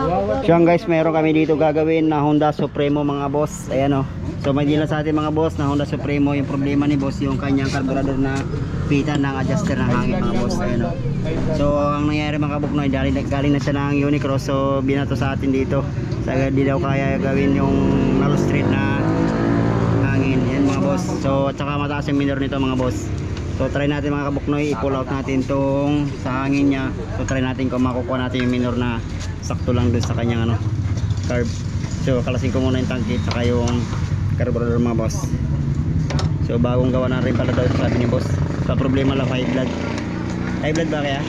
So yan guys, meron kami dito gagawin na Honda Supremo mga boss. Ayan o. So may dila sa atin mga boss na Honda Supremo. Yung problema ni boss yung kanyang carburetor na pita ng adjuster ng hangin mga boss. Ayan o. So ang nangyari mga kabuknoy, galing na siya ng Unicross. So binato sa atin dito. So di daw kaya gawin yung narrow street na hangin. Yan mga boss. So at saka mataas yung minor nito mga boss. So try natin mga kabuknoy, i-pull out natin tong sa hangin niya. So try natin kung makukuha natin yung minor na sakto lang dun sa kanyang carb. So kalasin ko muna yung tangkit saka yung carburetor mga boss. So bagong gawa na rin pala daw sabi ni boss. So problema lang high blood. High blood ba kaya?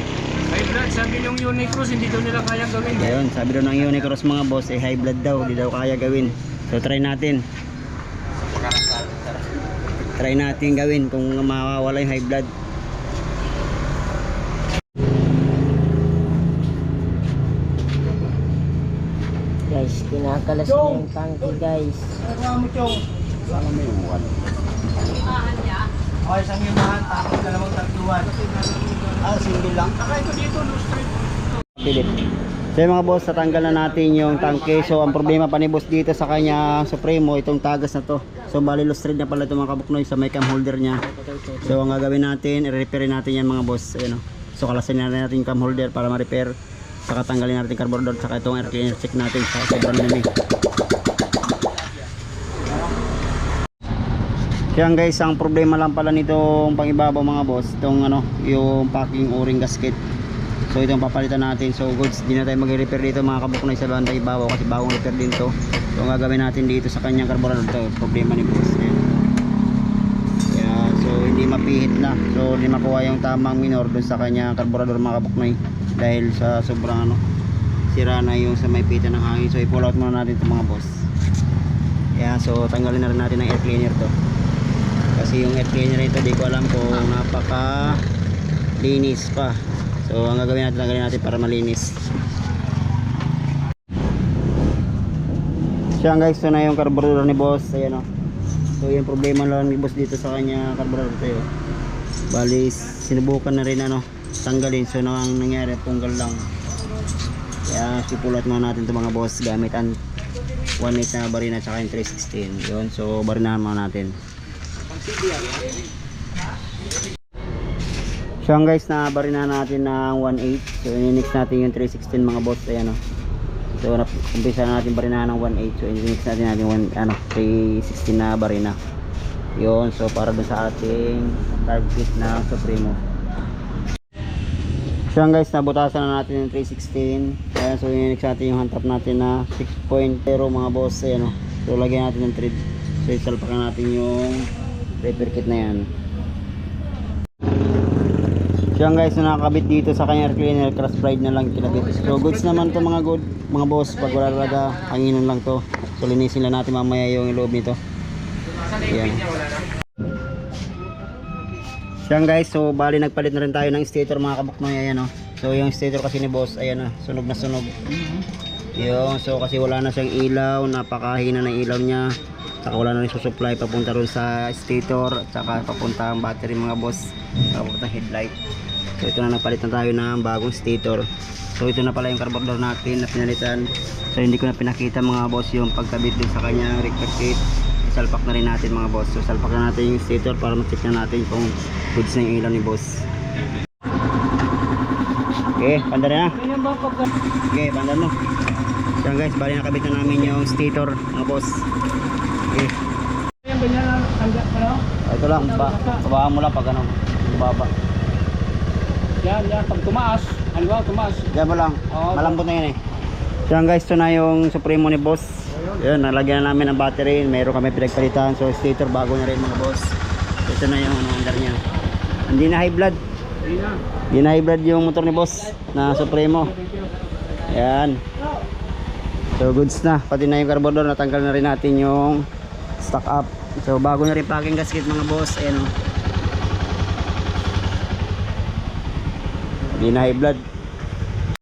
High blood, sabi yung Unicross hindi daw nila kaya gawin. Ayun, sabi daw ng Unicross mga boss high blood daw, hindi daw kaya gawin. So try natin. Try natin gawin kung mawawala yung high blood. Guys, kinakalas na yung tangke guys. Ano mo chong? Sana may uwan. Okay, isang limahan, tapos dalawang tagduan. Single lang. Saka ito dito, no street. Pilit. So mga boss, tatanggal na natin yung tangke. So ang problema pa ni boss dito sa kanya Supremo, itong tagas na to. So bali lustrade na pala ito mga kabuknoy sa may cam holder nya. So ang gagawin natin, i-repair natin yan mga boss. Ayan, so kalasin na natin yung cam holder para ma-repair. Saka tanggalin natin yung carburetor, saka itong air cleaner check natin sa sobrang dumi. Kaya guys, ang problema lang pala nitong pangibabaw mga boss, itong yung packing o-ring gasket. So itong papalitan natin. So goods, di na tayo mag-repair dito mga kabuknoy sa banda ibabaw kasi bagong repair din to. So ang gagawin natin dito sa kanyang carburetor, to problema ni boss. Ayan. Yeah, so hindi mapihit na. So hindi makuha yung tamang minor dun sa kanyang carburetor mga kabuknoy dahil sa sobrang sira na yung sa may pita ng hangin. So i-pull out muna natin ito mga boss. Yeah, so tanggalin na rin natin ang air cleaner to. Kasi yung air cleaner ito di ko alam kung napaka linis pa. So ang gagawin natin, tanggalin natin para malinis. Siya guys, ito na yung carburetor ni boss. Ayan o. So yung problema lang ni boss dito sa kanya carburetor tayo. Bali sinubukan na rin tanggalin. So ang nangyari punggal lang. Kaya sipulat muna natin ito mga boss gamit ang 1.8 na barina at saka yung 316. Yun, so barinahan muna natin. So guys, nabarina natin ng 1.8. So i-mix natin yung 316 mga boss. Ayan o. So umpisa natin barinahan ng 1.8. So i-mix natin 316 na barina. Yun, so para dun sa ating carb kit na Supremo. So guys, nabutasan na natin yung 316. Ayan, so i-mix natin yung hand tap natin na 6.0 mga boss. Ayan o. So lagyan natin ng thread. So isalpakan natin yung repair kit na yan. So yan guys, na nakakabit dito sa kanya air cleaner, cross bride na lang kinabit. So goods naman to mga boss, pag wala talaga hanginan lang to. So linisin lang natin mamaya yung loob nito. Yan. So yan guys, so bali nagpalit na rin tayo ng stator mga kabuknoy. Ayan o. So yung stator kasi ni boss, ayan o, sunog na sunog. Yung, so kasi wala na siyang ilaw, napakahina ng ilaw niya. Saka wala na rin supply papunta rin sa stator at saka papunta ang battery mga boss, papunta headlight. So ito na, nagpalit na tayo ng bagong stator. So ito na pala yung carburetor natin na pinalitan. So hindi ko na pinakita mga boss yung pagkabit din sa kanyang repair kit. Isalpak na rin natin mga boss. So salpak na natin yung stator para ma-check na natin kung goods na yung ilaw ni boss. Okay, panda na. Okay, panda mo. So guys, bali nakabit na namin yung stator mga boss. Okay. Ito lang, babaan mo lang pag baba. Yan, pag tumaas, halimbawa tumaas. Diyan mo lang, malambot na yan eh. So yan guys, ito na yung Supremo ni boss. Yan, nalagyan na namin ng battery. Meron kami pinagpalitan. So stator bago na rin mga boss. Ito na yung under niya. Hindi na high blood. Hindi na high blood yung motor ni boss na Supremo. Yan. So goods na. Pati na yung carburetor, natanggal na rin natin yung stock up. So bago na rin packing gasket mga boss. Ayan o. Hindi na high blood.